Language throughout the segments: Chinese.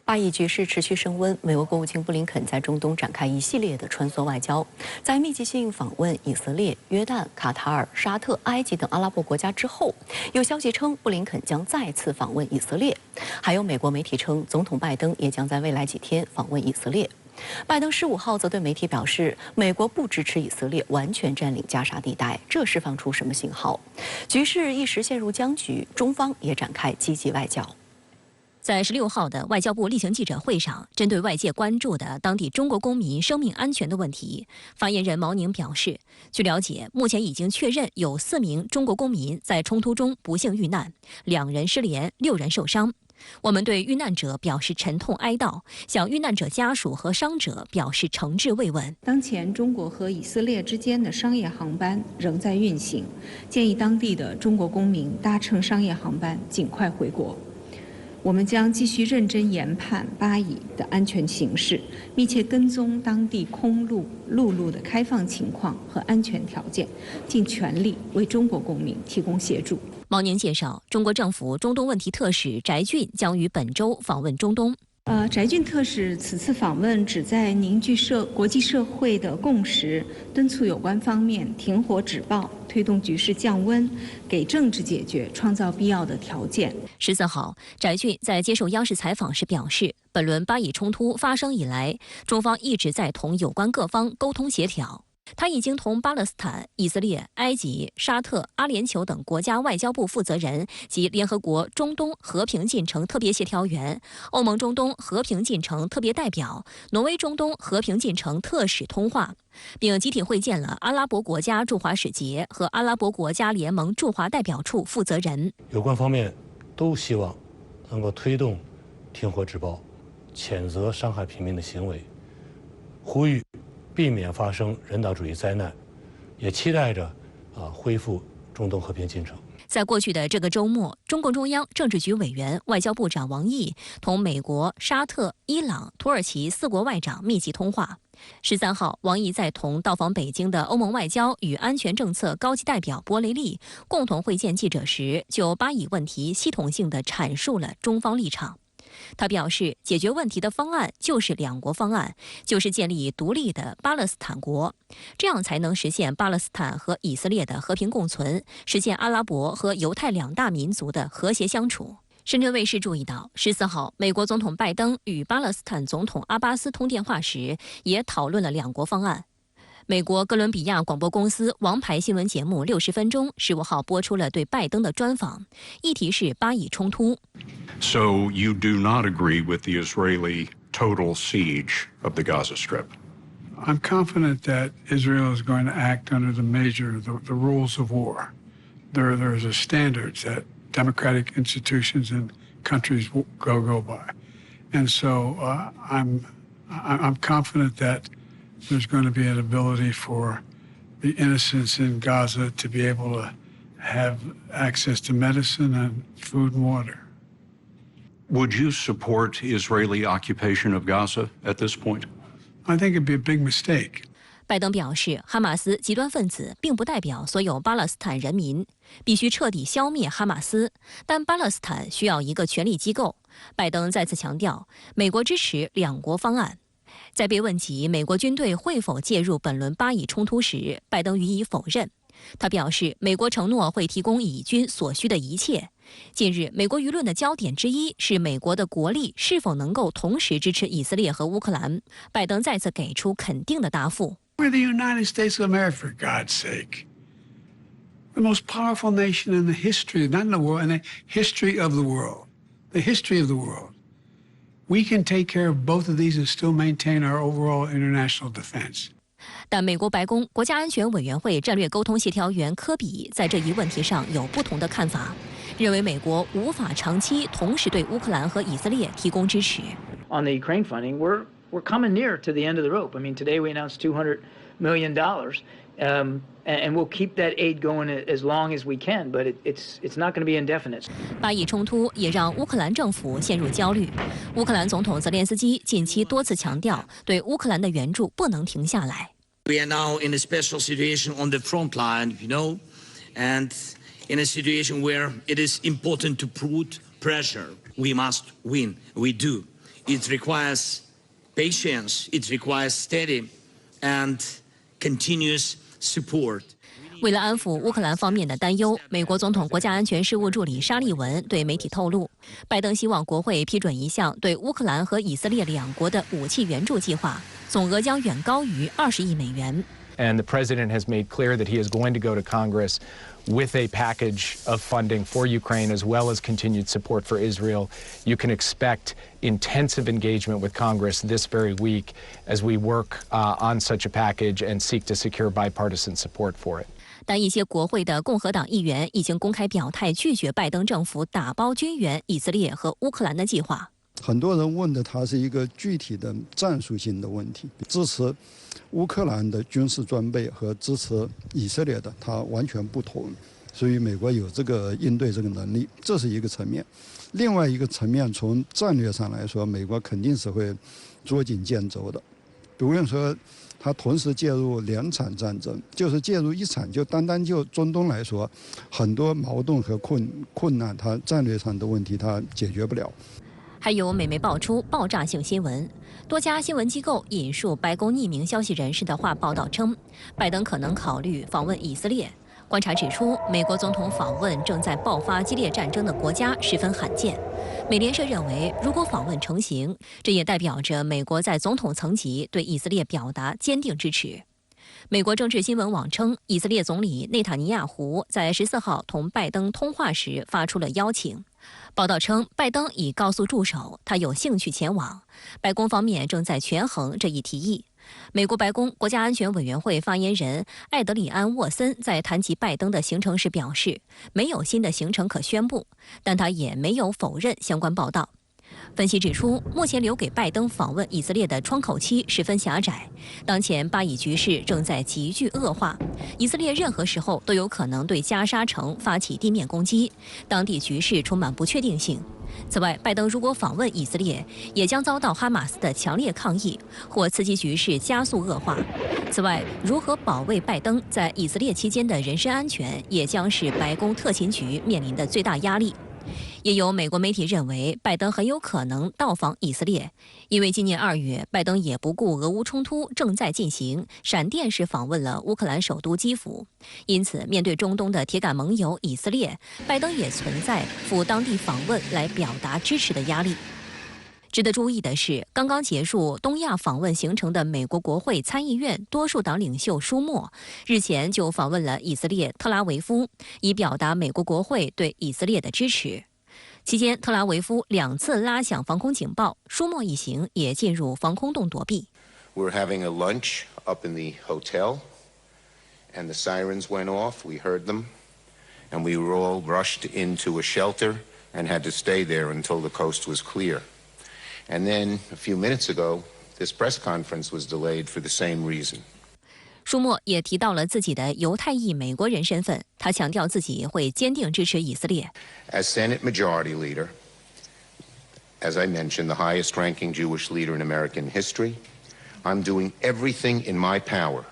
巴以局势持续升温，美国国务卿布林肯在中东展开一系列的穿梭外交，在密集性访问以色列、约旦、卡塔尔、沙特、埃及等阿拉伯国家之后，有消息称布林肯将再次访问以色列，还有美国媒体称总统拜登也将在未来几天访问以色列。拜登15号则对媒体表示，美国不支持以色列完全占领加沙地带，这释放出什么信号？局势一时陷入僵局，中方也展开积极外交。 在16号的外交部例行记者会上，针对外界关注的当地中国公民生命安全的问题，发言人毛宁表示，据了解，目前已经确认有4名中国公民在冲突中不幸遇难，2人失联，6人受伤。我们对遇难者表示沉痛哀悼，向遇难者家属和伤者表示诚挚慰问。当前中国和以色列之间的商业航班仍在运行，建议当地的中国公民搭乘商业航班尽快回国。 我们将继续认真研判巴以的安全形势，密切跟踪当地空路、陆路的开放情况和安全条件，尽全力为中国公民提供协助。毛宁介绍，中国政府中东问题特使翟俊将于本周访问中东。 翟俊特使此次访问旨在凝聚国际社会的共识，敦促有关方面停火止暴，推动局势降温，给政治解决创造必要的条件。14号，翟俊在接受央视采访时表示，本轮巴以冲突发生以来，中方一直在同有关各方沟通协调。 他已经同巴勒斯坦、以色列、埃及、沙特、阿联酋等国家外交部负责人及联合国中东和平进程特别协调员、欧盟中东和平进程特别代表、挪威中东和平进程特使通话，并集体会见了阿拉伯国家驻华使节和阿拉伯国家联盟驻华代表处负责人。有关方面都希望能够推动停火止暴，谴责伤害平民的行为，呼吁 避免发生人道主义灾难，也期待着恢复中东和平进程。在过去的这个周末，中共中央政治局委员、外交部长王毅同美国、沙特、伊朗、土耳其4国外长密集通话。13号，王毅在同到访北京的欧盟外交与安全政策高级代表博雷利共同会见记者时，就巴以问题系统性地阐述了中方立场。 他表示，解决问题的方案就是2国方案，就是建立独立的巴勒斯坦国，这样才能实现巴勒斯坦和以色列的和平共存，实现阿拉伯和犹太2大民族的和谐相处。深圳卫视注意到，14号，美国总统拜登与巴勒斯坦总统阿巴斯通电话时，也讨论了2国方案。 美国哥伦比亚广播公司王牌新闻节目60分钟15号播出了对拜登的专访，议题是巴以冲突。 So you do not agree with the Israeli total siege of the Gaza Strip? I'm confident that Israel is going to act under the rules of war. There's a standards that democratic institutions and countries go by, and so I'm confident that there's going to be an ability for the innocents in Gaza to be able to have access to medicine and food and water. Would you support Israeli occupation of Gaza at this point? I think it'd be a big mistake. 拜登表示，哈马斯极端分子并不代表所有巴勒斯坦人民，必须彻底消灭哈马斯。但巴勒斯坦需要一个权力机构。拜登再次强调，美国支持2国方案。 在被问及美国军队会否介入本轮巴以冲突时，拜登予以否认。他表示，美国承诺会提供以军所需的一切。近日，美国舆论的焦点之一是美国的国力是否能够同时支持以色列和乌克兰。拜登再次给出肯定的答复。We're the United States of America, for God's sake. The most powerful nation in the history, not in the world, in the history of the world. The history of the world. We can take care of both of these and still maintain our overall international defense. 但美国白宫国家安全委员会战略沟通协调员科比在这一问题上有不同的看法，认为美国无法长期同时对乌克兰和以色列提供支持。On the Ukraine funding, we're coming near to the end of the rope. I mean, today we announced $200 million, and we'll keep that aid going as long as we can. But it's not going to be indefinite. 巴以冲突也让乌克兰政府陷入焦虑。乌克兰总统泽连斯基近期多次强调，对乌克兰的援助不能停下来。We are now in a special situation on the front line, and in a situation where it is important to put pressure. We must win. We do. It requires patience, it requires steady and continuous support. 为了安抚乌克兰方面的担忧，美国总统国家安全事务助理沙利文对媒体透露，拜登希望国会批准一项对乌克兰和以色列两国的武器援助计划，总额将远高于20亿美元。And the president has made clear that he is going to go to Congress with a package of funding for Ukraine as well as continued support for Israel. You can expect intensive engagement with Congress this very week as we work on such a package and seek to secure bipartisan support for it. 但一些国会的共和党议员已经公开表态拒绝拜登政府打包军援以色列和乌克兰的计划。很多人问的它是一个具体的战术性的问题，支持乌克兰的军事装备和支持以色列的它完全不同，所以美国有这个应对这个能力，这是一个层面。另外一个层面，从战略上来说，美国肯定是会捉襟见肘的，不用说它同时介入2场战争，就是介入一场，就单单就中东来说，很多矛盾和困难，它战略上的问题它解决不了。还有美媒爆出爆炸性新闻，多家新闻机构引述白宫匿名消息人士的话报道称，拜登可能考虑访问以色列。观察指出，美国总统访问正在爆发激烈战争的国家十分罕见。美联社认为，如果访问成行，这也代表着美国在总统层级对以色列表达坚定支持。美国政治新闻网称，以色列总理内塔尼亚胡在14号同拜登通话时发出了邀请。报道称，拜登已告诉助手他有兴趣前往，白宫方面正在权衡这一提议。美国白宫国家安全委员会发言人艾德里安·沃森在谈及拜登的行程时表示，没有新的行程可宣布，但他也没有否认相关报道。分析指出，目前留给拜登访问以色列的窗口期十分狭窄。当前巴以局势正在急剧恶化，以色列任何时候都有可能对加沙城发起地面攻击，当地局势充满不确定性。此外，拜登如果访问以色列，也将遭到哈马斯的强烈抗议，或刺激局势加速恶化。此外，如何保卫拜登在以色列期间的人身安全，也将是白宫特勤局面临的最大压力。也有美国媒体认为，拜登很有可能到访以色列，因为今年2月，拜登也不顾俄乌冲突正在进行，闪电式访问了乌克兰首都基辅。因此，面对中东的铁杆盟友以色列，拜登也存在赴当地访问来表达支持的压力。值得注意的是，刚刚结束东亚访问行程的美国国会参议院多数党领袖舒默，日前就访问了以色列特拉维夫，以表达美国国会对以色列的支持。期间，特拉维夫2次拉响防空警报，舒默一行也进入防空洞躲避。We're having a lunch up in the hotel, and the sirens went off. We heard them, and we were all rushed into a shelter and had to stay there until the coast was clear. And then a few minutes ago, this press conference was delayed for the same reason. 舒默也提到了自己的犹太裔美国人身份，他强调自己会坚定支持以色列。As Senate Majority Leader, as I mentioned, the highest-ranking Jewish leader in American history, I'm doing everything in my power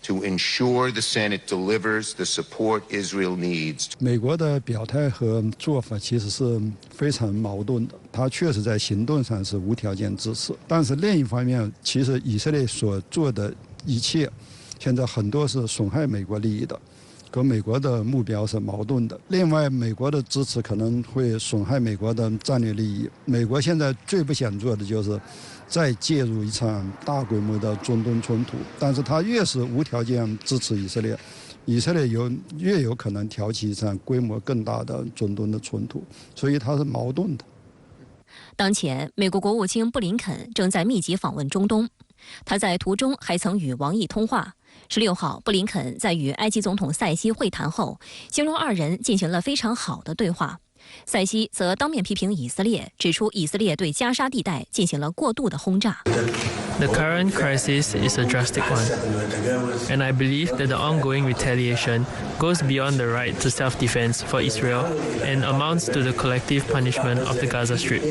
to ensure the Senate delivers the support Israel needs. 美国的表态和做法其实是非常矛盾的，他确实在行动上是无条件支持，但是另一方面，其实以色列所做的一切，现在很多是损害美国利益的，跟美国的目标是矛盾的。另外，美国的支持可能会损害美国的战略利益。美国现在最不想做的就是再介入一场大规模的中东冲突，但是他越是无条件支持以色列，以色列越有可能挑起一场规模更大的中东的冲突，所以它是矛盾的。当前，美国国务卿布林肯正在密集访问中东，他在途中还曾与王毅通话。16号，布林肯在与埃及总统塞西会谈后，形容2人进行了非常好的对话。塞西则当面批评以色列，指出以色列对加沙地带进行了过度的轰炸。The current crisis is a drastic one, and I believe that the ongoing retaliation goes beyond the right to self-defense for Israel and amounts to the collective punishment of the Gaza Strip,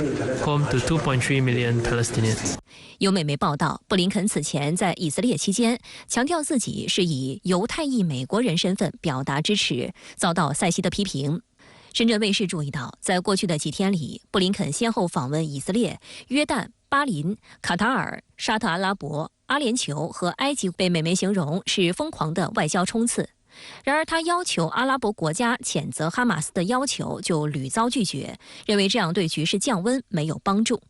home to 2.3 million Palestinians. 有美媒报道，布林肯此前在以色列期间强调自己是以犹太裔美国人身份表达支持，遭到塞西的批评。深圳卫视注意到，在过去的几天里，布林肯先后访问以色列、约旦、巴林、卡塔尔、沙特阿拉伯、阿联酋和埃及，被美媒形容是疯狂的外交冲刺。然而，他要求阿拉伯国家谴责哈马斯的要求就屡遭拒绝，认为这样对局势降温没有帮助。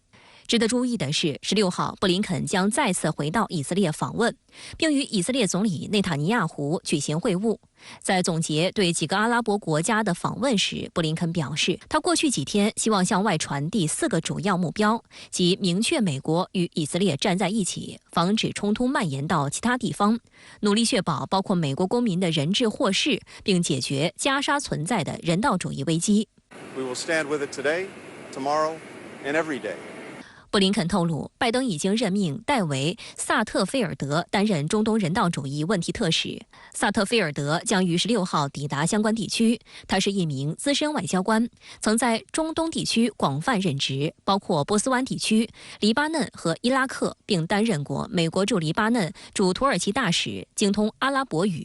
值得注意的是，16号，布林肯将再次回到以色列访问，并与以色列总理内塔尼亚胡举行会晤。在总结对几个阿拉伯国家的访问时，布林肯表示，他过去几天希望向外传递4个主要目标，即明确美国与以色列站在一起，防止冲突蔓延到其他地方，努力确保包括美国公民的人质获释，并解决加沙存在的人道主义危机。We will stand with it today, tomorrow, and every day. 布林肯透露，拜登已经任命戴维·萨特菲尔德担任中东人道主义问题特使。萨特菲尔德将于16号抵达相关地区。他是一名资深外交官，曾在中东地区广泛任职，包括波斯湾地区、黎巴嫩和伊拉克，并担任过美国驻黎巴嫩驻土耳其大使，精通阿拉伯语。